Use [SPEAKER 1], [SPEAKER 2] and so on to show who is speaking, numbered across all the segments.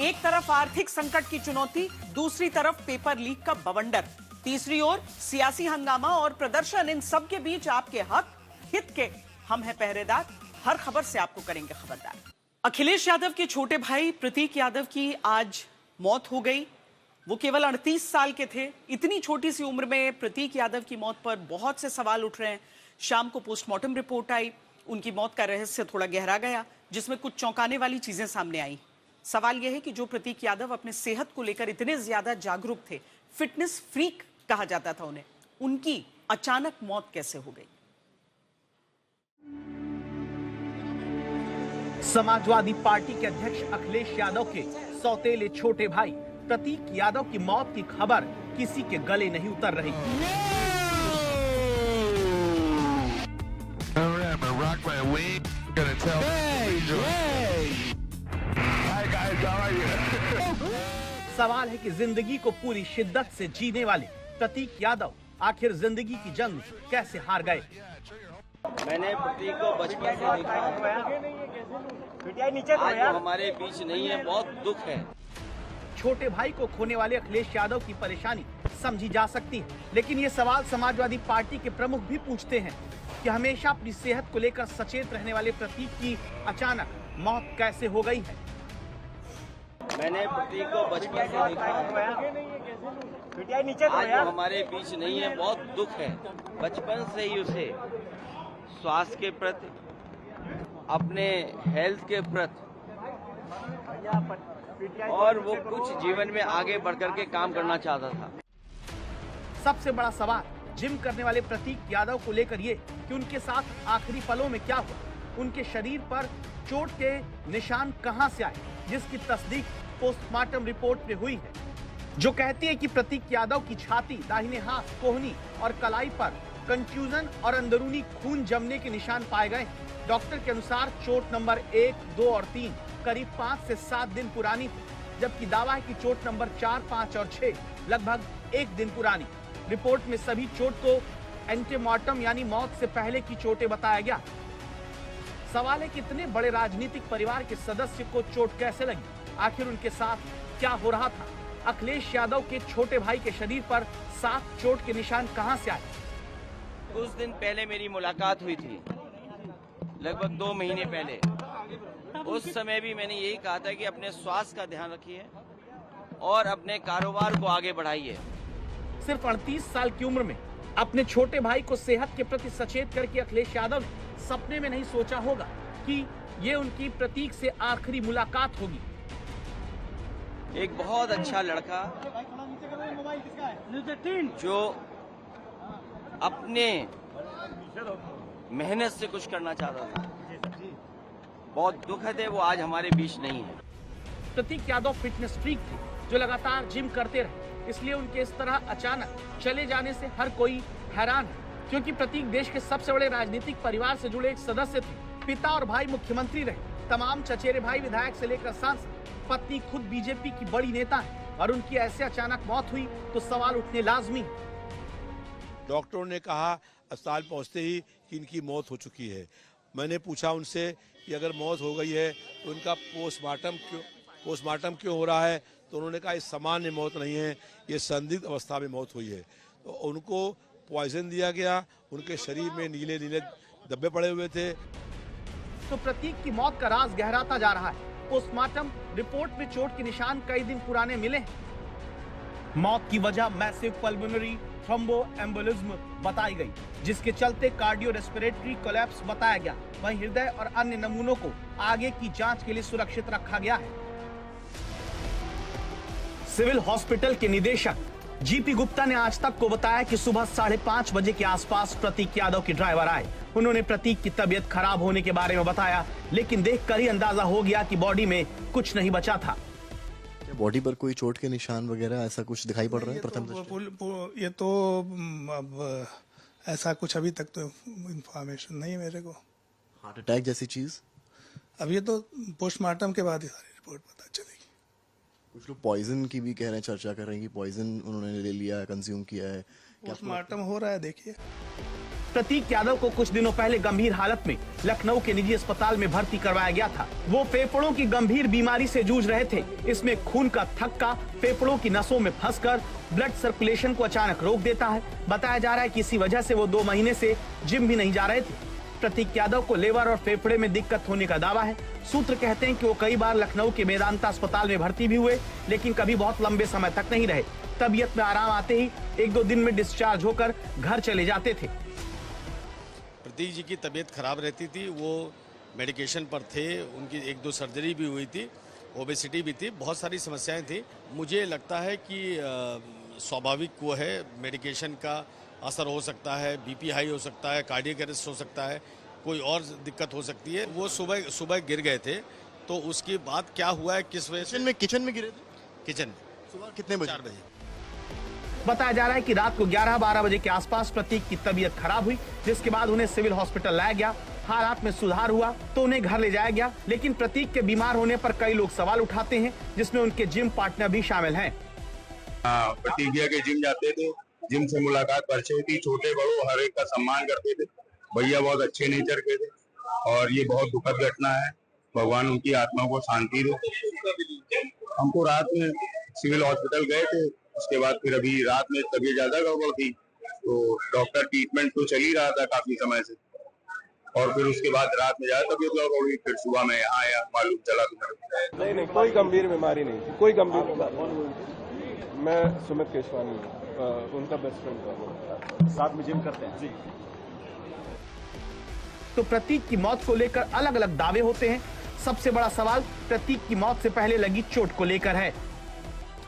[SPEAKER 1] एक तरफ आर्थिक संकट की चुनौती, दूसरी तरफ पेपर लीक का बवंडर, तीसरी ओर सियासी हंगामा और प्रदर्शन। इन सब के बीच आपके हक हित के हम हैं पहरेदार। हर खबर से आपको करेंगे खबरदार। अखिलेश यादव के छोटे भाई प्रतीक यादव की आज मौत हो गई। वो केवल 38 साल के थे। इतनी छोटी सी उम्र में प्रतीक यादव की मौत पर बहुत से सवाल उठ रहे हैं। शाम को पोस्टमार्टम रिपोर्ट आई, उनकी मौत का रहस्य थोड़ा गहरा गया, जिसमें कुछ चौंकाने वाली चीजें सामने आई। सवाल यह है कि जो प्रतीक यादव अपने सेहत को लेकर इतने ज्यादा जागरूक थे, फिटनेस फ्रीक कहा जाता था उन्हें, उनकी अचानक मौत कैसे हो गई?
[SPEAKER 2] समाजवादी पार्टी के अध्यक्ष अखिलेश यादव के सौतेले छोटे भाई प्रतीक यादव की मौत की खबर किसी के गले नहीं उतर रही। सवाल है कि जिंदगी को पूरी शिद्दत से जीने वाले प्रतीक यादव आखिर जिंदगी की जंग कैसे हार गए?
[SPEAKER 3] मैंने प्रतीक को बचपन से देखा है। आज वो हमारे बीच नहीं है, बहुत दुख है।
[SPEAKER 2] छोटे भाई को खोने वाले अखिलेश यादव की परेशानी समझी जा सकती है, लेकिन ये सवाल समाजवादी पार्टी के प्रमुख भी पूछते हैं कि हमेशा अपनी सेहत को लेकर सचेत रहने वाले प्रतीक की अचानक मौत कैसे हो गई है।
[SPEAKER 3] मैंने प्रतीक को बचपन से देखा है। आज वो हमारे बीच नहीं है, बहुत दुख है। बचपन से ही उसे स्वास्थ्य के प्रति, अपने हेल्थ के प्रति और वो कुछ जीवन में आगे बढ़कर के काम करना चाहता था।
[SPEAKER 2] सबसे बड़ा सवाल जिम करने वाले प्रतीक यादव को लेकर ये कि उनके साथ आखिरी पलों में क्या हुआ, उनके शरीर पर चोट के निशान कहां से आए, जिसकी तस्दीक पोस्टमार्टम रिपोर्ट में हुई है, जो कहती है कि प्रतीक यादव की छाती, दाहिने हाथ, कोहनी और कलाई पर कंट्यूजन और अंदरूनी खून जमने के निशान पाए गए। डॉक्टर के अनुसार चोट नंबर 1, 2 और 3 करीब 5 से 7 दिन पुरानी थी, जबकि दावा है कि चोट नंबर 4, 5 और 6 लगभग 1 दिन पुरानी। रिपोर्ट में सभी चोट को एंटीमॉर्टम यानी मौत से पहले की चोटें बताया गया। सवाल है कि इतने बड़े राजनीतिक परिवार के सदस्य को चोट कैसे लगी, आखिर उनके साथ क्या हो रहा था? अखिलेश यादव के छोटे भाई के शरीर पर 7 चोट के निशान कहां से आए?
[SPEAKER 3] कुछ दिन पहले मेरी मुलाकात हुई थी, लगभग 2 महीने पहले। उस समय भी मैंने यही कहा था कि अपने स्वास्थ्य का ध्यान रखिए और अपने कारोबार को आगे बढ़ाइए।
[SPEAKER 2] सिर्फ 38 साल की उम्र में अपने छोटे भाई को सेहत के प्रति सचेत करके अखिलेश यादव ने सपने में नहीं सोचा होगा कि ये उनकी प्रतीक से आखिरी मुलाकात होगी।
[SPEAKER 3] एक बहुत अच्छा लड़का जो अपने मेहनत से कुछ करना चाहता था, बहुत दुखद है वो आज हमारे बीच नहीं है।
[SPEAKER 2] प्रतीक यादव फिटनेस फ्रीक थे जो लगातार जिम करते रहे, इसलिए उनके इस तरह अचानक चले जाने से हर कोई हैरान है, क्योंकि प्रतीक देश के सबसे बड़े राजनीतिक परिवार से जुड़े एक सदस्य थे। पिता और भाई मुख्यमंत्री रहे, तमाम चचेरे भाई विधायक से लेकर सांसद, पत्नी खुद बीजेपी की बड़ी नेता है, और उनकी ऐसे अचानक मौत हुई तो सवाल उठने लाजमी है।
[SPEAKER 4] डॉक्टरों ने कहा अस्पताल पहुंचते ही कि इनकी मौत हो चुकी है। मैंने पूछा उनसे कि अगर मौत हो गई है तो इनका पोस्टमार्टम क्यों हो रहा है, तो उन्होंने कहा इस सामान्य मौत नहीं है, ये संदिग्ध अवस्था में मौत हुई है। तो उनको पॉइजन दिया गया, उनके शरीर में नीले नीले धब्बे पड़े हुए थे।
[SPEAKER 2] तो प्रतीक की मौत का राज गहराता जा रहा है। पोस्टमार्टम रिपोर्ट में चोट के निशान कई दिन पुराने मिले हैं। मौत की वजह मैसिव पल्मोनरी थ्रोम्बोएम्बोलिज्म बताई गई, जिसके चलते कार्डियो रेस्पिरेटरी कोलैप्स बताया गया। वहीं हृदय और अन्य नमूनों को आगे की जांच के लिए सुरक्षित रखा गया है। सिविल हॉस्पिटल के निदेशक जीपी गुप्ता ने आज तक को बताया कि सुबह 5:30 बजे के आसपास प्रतीक यादव के ड्राइवर आए। उन्होंने प्रतीक की तबीयत खराब होने के बारे में बताया, लेकिन देखकर ही अंदाजा हो गया कि बॉडी में कुछ नहीं बचा था।
[SPEAKER 5] बॉडी पर कोई चोट के निशान वगैरह ऐसा कुछ दिखाई पड़ रहा है? प्रथम
[SPEAKER 6] ये तो अब ऐसा कुछ अभी तक तो इंफॉर्मेशन नहीं है मेरे को।
[SPEAKER 5] हार्ट अटैक जैसी चीज?
[SPEAKER 6] अब ये तो पोस्टमार्टम के बाद ही सारी रिपोर्ट पता चलेगी।
[SPEAKER 5] कुछ लोग पॉइजन की भी कह रहे हैं, चर्चा कर रहे हैं कि पॉइजन उन्होंने ले लिया है, कंज्यूम किया है।
[SPEAKER 6] पोस्टमार्टम हो रहा है, देखिए।
[SPEAKER 2] प्रतीक यादव को कुछ दिनों पहले गंभीर हालत में लखनऊ के निजी अस्पताल में भर्ती करवाया गया था। वो फेफड़ों की गंभीर बीमारी से जूझ रहे थे। इसमें खून का थक्का फेफड़ों की नसों में फंसकर ब्लड सर्कुलेशन को अचानक रोक देता है। बताया जा रहा है कि इसी वजह से वो 2 महीने से जिम भी नहीं जा रहे थे। प्रतीक यादव को लेवर और फेफड़े में दिक्कत होने का दावा है। सूत्र कहते हैं कि वो कई बार लखनऊ के मेदांता अस्पताल में भर्ती भी हुए, लेकिन कभी बहुत लंबे समय तक नहीं रहे। तबीयत में आराम आते ही 1-2 दिन में डिस्चार्ज होकर घर चले जाते थे।
[SPEAKER 7] प्रतीक जी की तबीयत खराब रहती थी, वो मेडिकेशन पर थे, उनकी 1-2 सर्जरी भी हुई थी, ओबेसिटी भी थी, बहुत सारी समस्याएं थी। मुझे लगता है कि स्वाभाविक वो है, मेडिकेशन का असर हो सकता है, बीपी हाई हो सकता है, कार्डियक अरेस्ट हो सकता है, कोई और दिक्कत हो सकती है। वो सुबह गिर गए थे, तो उसके बाद क्या हुआ है, किस वजह से
[SPEAKER 5] किचन में गिरे थे?
[SPEAKER 7] किचन में
[SPEAKER 5] सुबह कितने बजे?
[SPEAKER 7] 4 बजे।
[SPEAKER 2] बताया जा रहा है कि रात को 11-12 बजे के आसपास प्रतीक की तबीयत खराब हुई, जिसके बाद उन्हें सिविल हॉस्पिटल लाया गया। हालात में सुधार हुआ तो उन्हें घर ले जाया गया, लेकिन प्रतीक के बीमार होने पर कई लोग सवाल उठाते हैं, जिसमें उनके जिम पार्टनर भी शामिल हैं।
[SPEAKER 8] प्रतीक भैया के जिम जाते थे, जिम से मुलाकात परिचय थी, छोटे बड़ों हर एक का सम्मान करते थे। भैया बहुत अच्छे नेचर के थे और ये बहुत दुखद घटना है। भगवान उनकी आत्मा को शांति दे। हमको रात में सिविल हॉस्पिटल गए थे, उसके बाद फिर अभी रात में तबीयत ज्यादा गड़बड़ थी, तो डॉक्टर ट्रीटमेंट तो चल ही रहा था काफी समय से, और फिर उसके बाद रात में ज्यादा तबीयत गड़बड़ हुई। फिर सुबह में यहाँ आया, मालूम चला तुम्हें।
[SPEAKER 9] नहीं, कोई गंभीर बीमारी नहीं थी, कोई गंभीर बीमारी। मैं सुमित केशवानी, उनका बेस्ट फ्रेंड, साथ में जिम करते हैं जी।
[SPEAKER 2] तो प्रतीक की मौत को लेकर अलग अलग दावे होते हैं। सबसे बड़ा सवाल प्रतीक की मौत से पहले लगी चोट को लेकर है।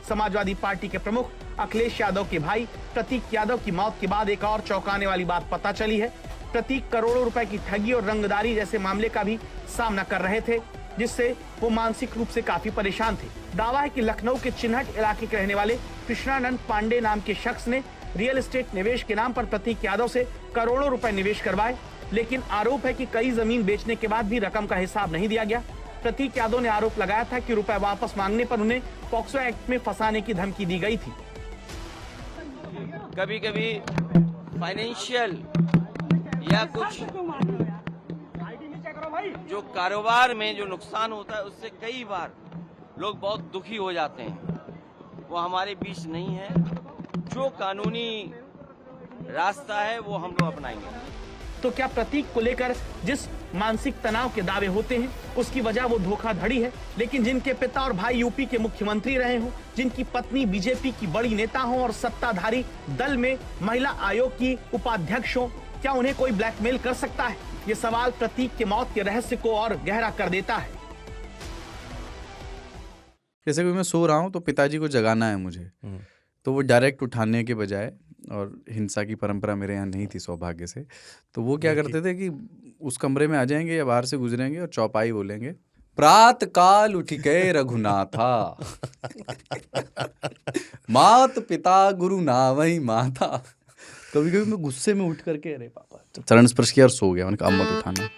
[SPEAKER 2] समाजवादी पार्टी के प्रमुख अखिलेश यादव के भाई प्रतीक यादव की मौत के बाद एक और चौंकाने वाली बात पता चली है। प्रतीक करोड़ों रुपए की ठगी और रंगदारी जैसे मामले का भी सामना कर रहे थे, जिससे वो मानसिक रूप से काफी परेशान थे। दावा है कि लखनऊ के चिन्हट इलाके के रहने वाले कृष्णानंद पांडे नाम के शख्स ने रियल एस्टेट निवेश के नाम पर प्रतीक यादव से करोड़ों रुपए निवेश करवाए, लेकिन आरोप है कि कई जमीन बेचने के बाद भी रकम का हिसाब नहीं दिया गया। प्रतीक यादव ने आरोप लगाया था कि रुपए वापस मांगने पर उन्हें पॉक्सो एक्ट में फंसाने की धमकी दी गई थी।
[SPEAKER 3] कभी कभी फाइनेंशियल या कुछ जो कारोबार में जो नुकसान होता है, उससे कई बार लोग बहुत दुखी हो जाते हैं। वो हमारे बीच नहीं है। जो कानूनी रास्ता है वो हम लोग अपनाएंगे।
[SPEAKER 2] तो क्या प्रतीक को लेकर जिस मानसिक तनाव के दावे होते हैं, उसकी वजह वो धोखाधड़ी है? लेकिन जिनके पिता और भाई यूपी के मुख्यमंत्री रहे हों, जिनकी पत्नी बीजेपी की बड़ी नेता हो और सत्ताधारी दल में महिला आयोग की उपाध्यक्ष हो, क्या उन्हें कोई ब्लैकमेल कर सकता है? ये सवाल प्रतीक के मौत के रहस्य को और गहरा कर देता है।
[SPEAKER 10] जैसे कि मैं सो रहा हूँ तो पिताजी को जगाना है मुझे, तो वो डायरेक्ट उठाने के बजाय, और हिंसा की परंपरा मेरे यहाँ नहीं थी सौभाग्य से, तो वो क्या करते थे कि उस कमरे में आ जाएंगे या बाहर से गुजरेंगे और चौपाई बोलेंगे, प्रात काल उठ के रघुनाथा मात पिता गुरु नावई माता। कभी कभी मैं गुस्से में उठ करके अरे पापा चरण स्पर्श किया और सो गया। मैंने कहा अब मत उठाना।